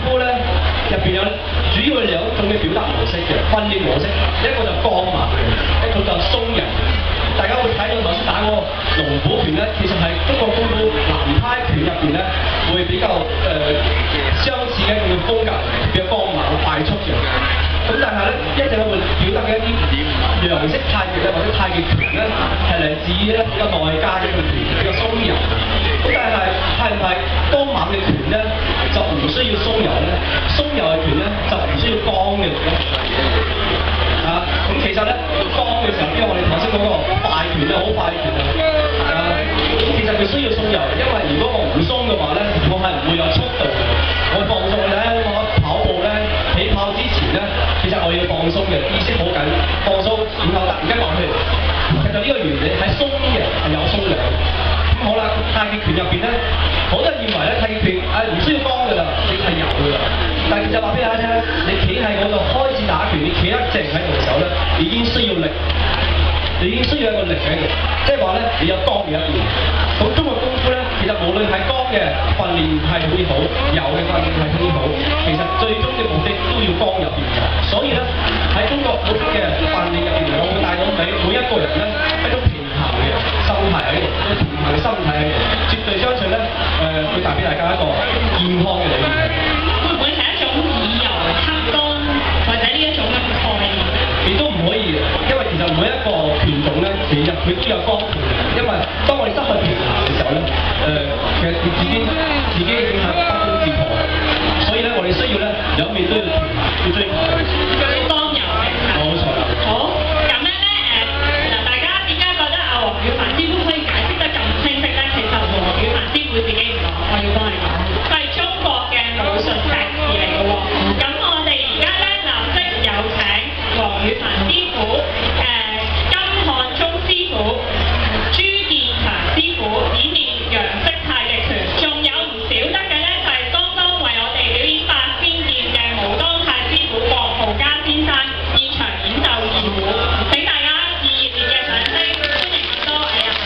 夫咧入邊有主要有兩種嘅表達模式嘅訓練模式，一個就剛猛嘅，一個就鬆人。大家會睇到頭先打嗰個龍虎拳咧，其實係中國功夫南派拳入邊咧會比較相似嘅一種風格，比較剛猛快速嘅。咁但係咧，一陣會表達嘅一啲楊式太極咧，或者太極拳咧，係嚟自於咧比較內家嘅一個拳，比較鬆柔。咁但係係唔係剛猛嘅拳咧，就唔需要鬆柔咧？鬆柔嘅拳咧，就唔需要剛嘅咧？咁其實咧，剛嘅時候，因為我哋頭先講個快拳咧，好快拳咁其實佢需要鬆柔，因為如果我唔鬆嘅話咧，我係唔會有速度嘅。我放鬆咧，我跑步咧，起跑之前咧，其實我要放鬆嘅，意識好緊，放鬆，然後突然間落去。其實呢個原理係鬆嘅，係有鬆嘅。咁好啦，太極拳入邊咧，好多人認為咧，太極拳唔需要剛㗎啦，你係柔㗎啦。但係其實話俾大家聽咧，你企喺嗰度開始打拳，你企得靜喺度嘅時候咧，已經需要力，你已經需要一個力喺度，即係話咧，你有剛嘅一面。咁中國功夫咧，其實無論係剛嘅訓練係可以好，柔嘅訓練係可以好，其實最終嘅目的都要剛入邊嘅。所以咧，喺中國武術嘅訓練入邊，我會帶到每一個人咧一種平衡嘅心態喺度，一個平衡嘅心態喺度，絕對相信咧會帶俾大家一個健康嘅理念。會唔會係一種以柔克剛，或者呢一種嘅概念？亦都唔可以，因為其實每一個拳種咧，其實佢都有剛強。因為當我哋失去平衡嘅時候咧，其實自己影響不攻自破。所以咧，我哋需要咧兩面都要平衡，要追求。剛柔並濟。冇錯啦。好，咁樣咧嗱，大家點解覺得阿黃宇凡師傅可以解釋得咁清晰咧？其實黃宇凡師傅自己唔講，我要幫你講，佢係中國嘅武術碩士嚟嘅喎。咁我哋而家咧立即有請黃宇凡師傅、金漢忠師傅、朱建強師傅演練楊式太極拳，仲有唔少得嘅咧，就係剛剛為我哋表演八仙劍嘅武當太師傅郭浩嘉先生現場演奏二胡，請大家以熱烈嘅掌聲歡迎咁多位入場。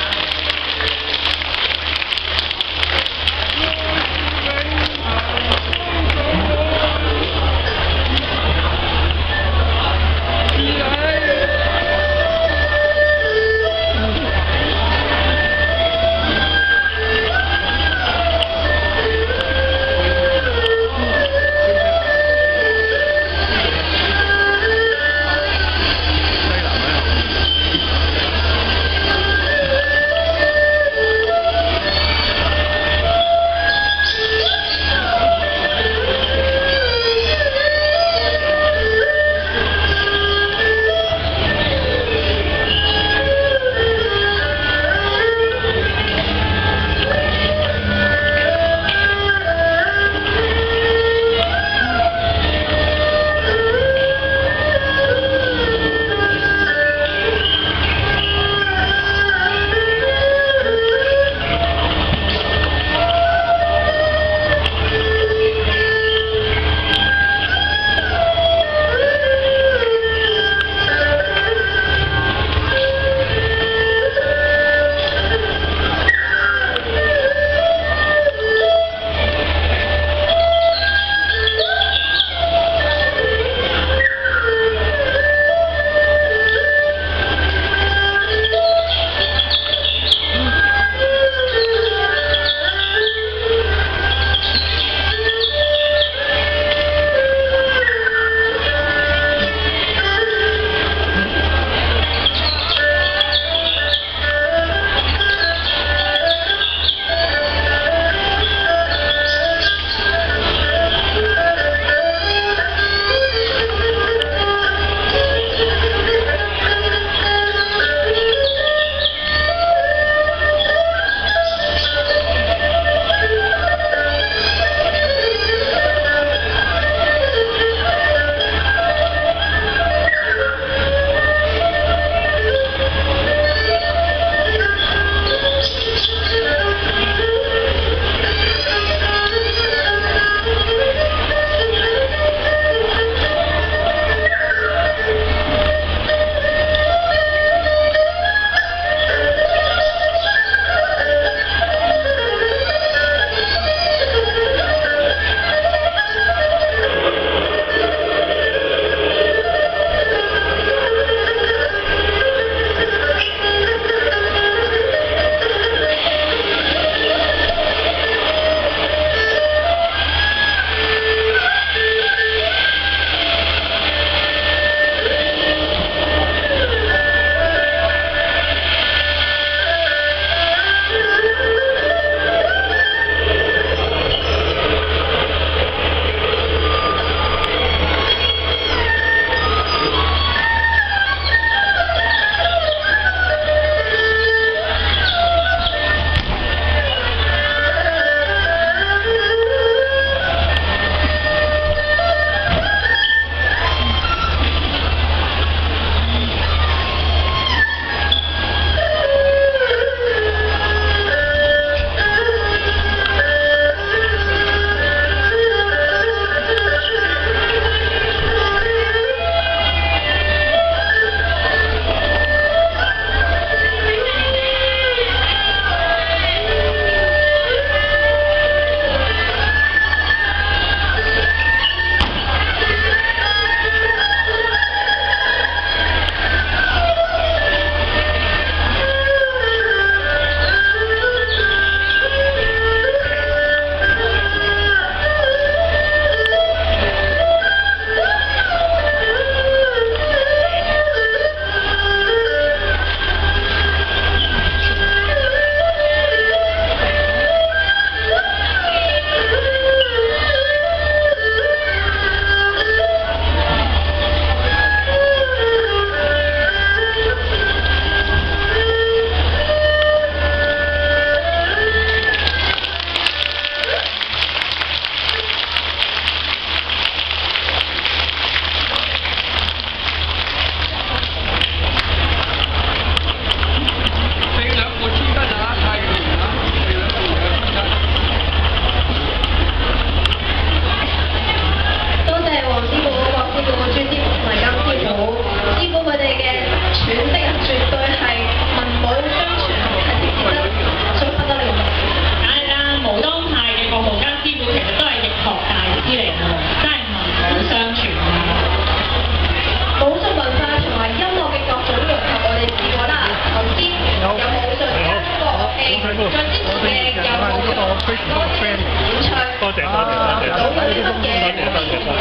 非常多 friend。演唱，多謝多謝多謝做呢啲嘢。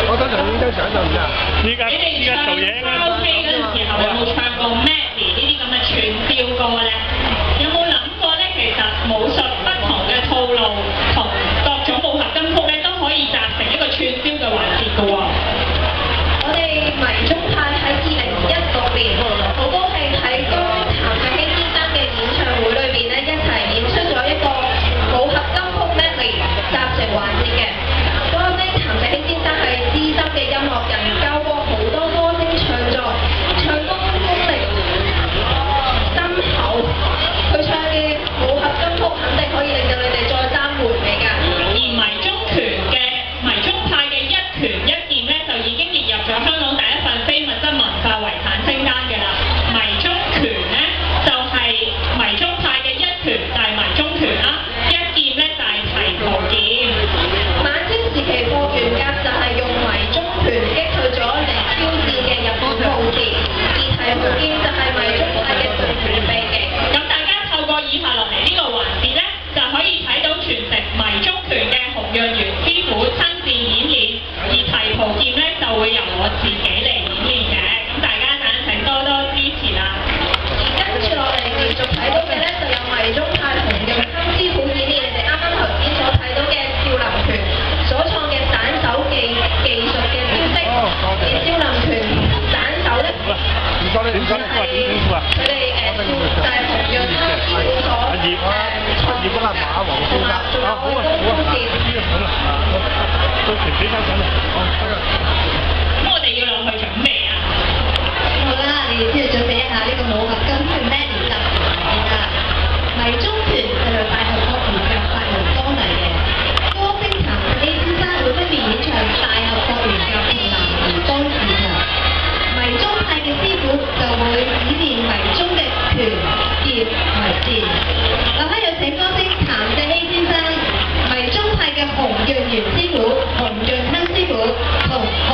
我等陣影張相得唔得啊？依家你哋唱做嘢卡拉 OK 嗰陣時候有冇唱過 medley 呢啲咁嘅串燒歌咧？有冇諗過咧？其實武術不同嘅套路同各種武俠金曲咧都可以集成一個串燒嘅環節嘅喎。我哋迷蹤派喺2016年，好高興喺歌星譚卓希先生嘅演唱會裏邊咧，一齊演出咗一個武俠金曲 medley 集成環節嘅。歌星譚卓希先生係資深嘅音樂人，教過好多歌星唱作，唱功功力深厚。佢唱嘅武俠金曲肯定可以令到你哋再三回味㗎。而迷蹤派嘅一拳一劍咧，就已經列入咗香港第一份非物質文化遺產清單嘅啦。迷蹤拳咧就係迷蹤派嘅一拳就係迷蹤拳啦，一劍咧就係提袍劍。晚清時期霍元甲就係用迷蹤拳擊退咗嚟挑戰嘅日本武士，而提袍劍就係迷蹤派嘅對拳秘技。咁大家透過以下落嚟呢個環節咧，就可以睇到傳承迷蹤拳嘅洪潤元師傅親自演練，而提袍劍咧就會由我自己嚟演練嘅。咁大家等請多多支持啦！而跟住落嚟連續睇到嘅咧，就有迷蹤派洪潤亨師傅演練你哋啱啱頭先所睇到嘅少林拳所創嘅斬手技術嘅招式。而少林拳斬手咧，唔該你，唔該你，點稱呼啊？佢哋就係洪潤亨師傅所葉嗰個馬王先生，仲有功夫線。好啦，到時俾翻上嚟，得啦。咁我哋要落去準備啊！好啦，你哋先去準備一下呢個武俠金曲 medley 集成環節啦。迷蹤拳就係大俠霍元甲發明歌嚟嘅，歌星譚卓希先生會分別演唱大俠霍元甲同男兒當自強。迷蹤派嘅師傅就會演練迷蹤嘅拳、劍同埋戰。立刻有請歌星譚卓希先生、迷蹤派嘅洪潤元師傅、洪潤亨師傅同洪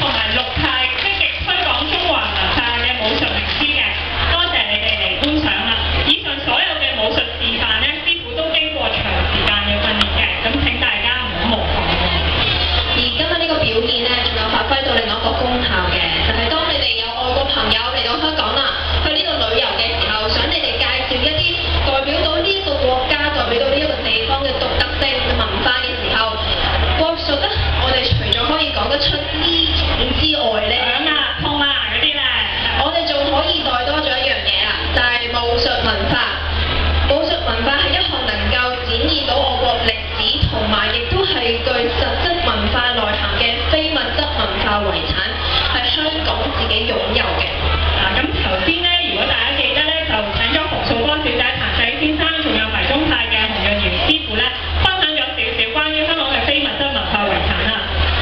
同埋陸派積極推廣中華文化嘅武術名師嘅，多謝你哋嚟觀賞啦！以上所有嘅武術示範咧，師傅都經過長時間嘅訓練嘅，咁請大家唔好模仿喎。而今日呢個表演咧，仲有發揮到另外一個功效嘅，就係當你哋有外國朋友嚟到香港啦，去呢度旅遊嘅時候，想你哋介紹一啲代表到呢一個國家、代表到呢一個地方嘅獨特性嘅文化嘅時候，國術咧，我哋除咗可以講得出呢種之外咧，響啊、痛啊嗰啲咧，我哋仲可以帶多咗一樣嘢啦，就係武術文化。武術文化係一項能夠展現到我國歷史同埋亦都係具實質文化內涵嘅非物質文化遺產，係香港自己擁有嘅。咁頭先咧，如果大家記得咧，就請咗馮素波小姐、譚仔先生，仲有迷蹤派嘅洪潤元師傅咧，分享咗少少關於香港嘅非物質文化遺產啦。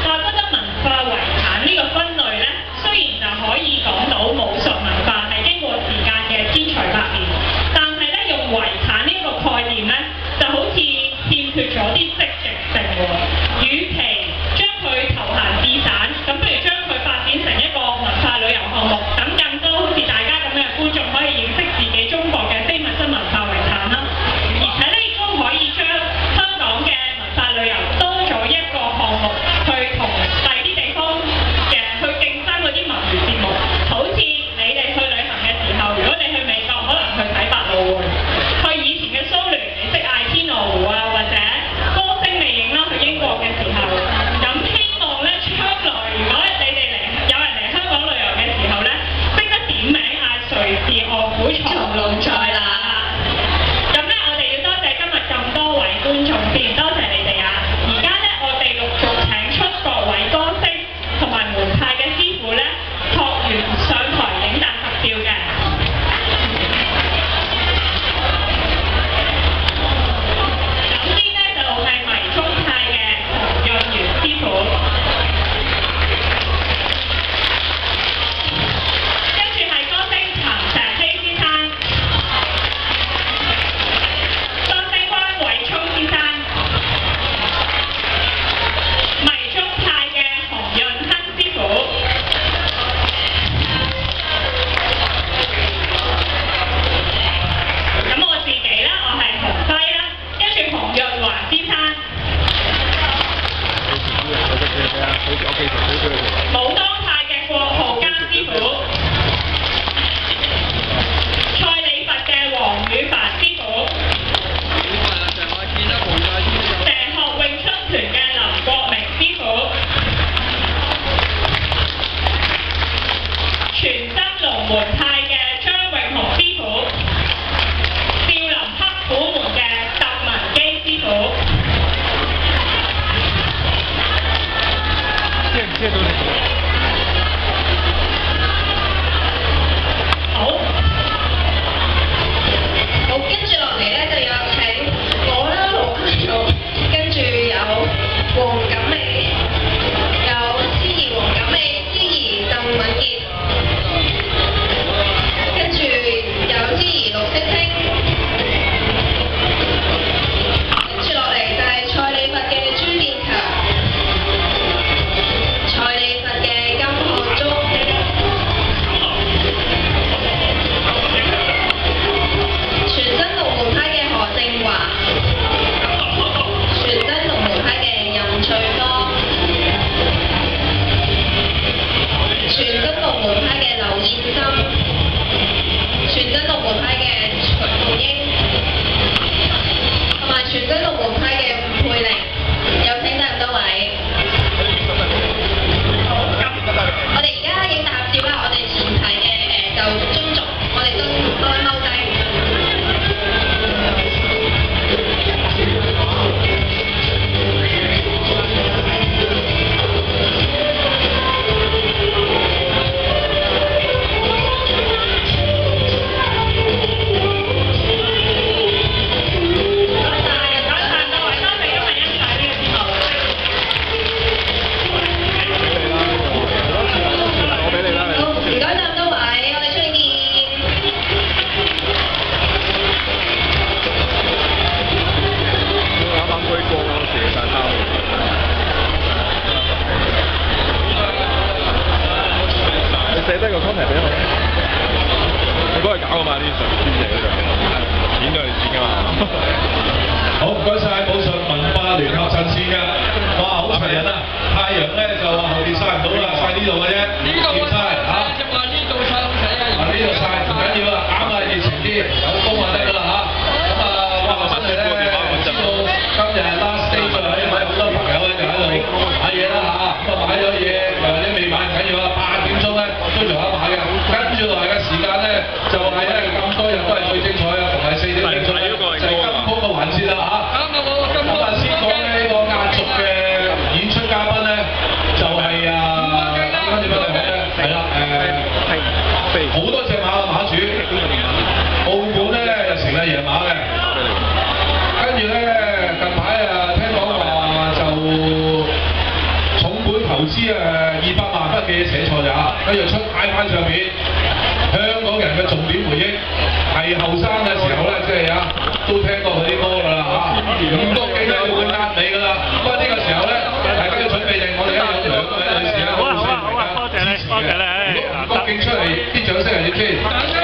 但係覺得文化遺產呢個分類咧，雖然就可以講到武術文化係經過時間嘅千錘百煉，但係咧用遺產呢個概念咧，就好似欠缺咗啲積極性喎。與其將佢投閒置散，咁不如將佢發展成一個文化旅遊項目，等更多好似大家咁嘅觀眾可以認識自己中國嘅非物質文化遺產啦。而且咧，亦都可以將香港嘅文化旅遊多咗一個項目，去同第啲地方嘅去競爭嗰啲文娛節目。好似你哋去旅行嘅時候，如果你去美國，可能去睇百老匯；去以前嘅蘇聯，你識嗌天鵝湖啊，或者歌聲魅影啦，去英國嘅時候。咁希望咧，將來如果你哋有人嚟香港旅遊嘅時候咧，識得點名嗌誰是卧虎藏龍在哪。咁咧，我哋要多謝今日咁多位觀眾先，多謝你哋啊！而家咧，我哋陸續請出各位歌星同埋門派嘅師傅咧，學員上台影大合照嘅。首先咧就係迷蹤派嘅洪潤元師傅，跟住係歌星譚石希先生。歌星關偉聰先生，迷蹤派嘅洪潤亨師傅，咁我自己咧，我係洪輝啦，跟住洪潤華先生，武當派嘅郭浩嘉師傅，蔡李佛嘅黃宇凡師傅。蛇學詠春團嘅林國明師傅，全真龍門派嘅張永雄師傅，少林黑虎門嘅鄧文基師傅，借唔借到你？個 contact 俾我。你幫佢搞啊嘛啲上邊嘢嗰度，錢都係錢㗎嘛。好，唔該曬武術文化聯合陣線㗎，哇，好齊人啊！太陽咧就話後邊曬唔到啦，曬呢度嘅啫，掂曬嚇。呢度曬唔緊要啊，啱啊，熱情啲，有風就得㗎啦嚇。咁啊，哇，真係咧，知道今日 last day 咗，因為好多朋友咧就喺度買嘢啦嚇。咁啊買咗嘢，或者未買唔緊要啊，8點鐘咧都仲有得買嘅。跟住落嚟嘅時間咧，就係咧咁多日都係最精彩啊，同係4點鐘咧就係金曲嘅環節啦嚇。咁啊，先講咧呢個壓軸嘅演出嘉賓咧，就係跟住乜嘢咧？係啦，好多隻馬嘅馬主，澳門咧就成日贏馬嘅，跟住咧近排聽講話就重本投資200萬筆嘅寫錯咋，跟住出 iPad 上面香港人嘅重點回憶，係後生嘅時候咧，即係都聽過佢啲歌㗎啦嚇，吳國敬咧就會壓尾㗎啦，不過呢個時候咧，大家要準備定，我哋咧有2位女士咧，好多謝你，多謝你，如果吳國敬出嚟，啲掌聲係點先？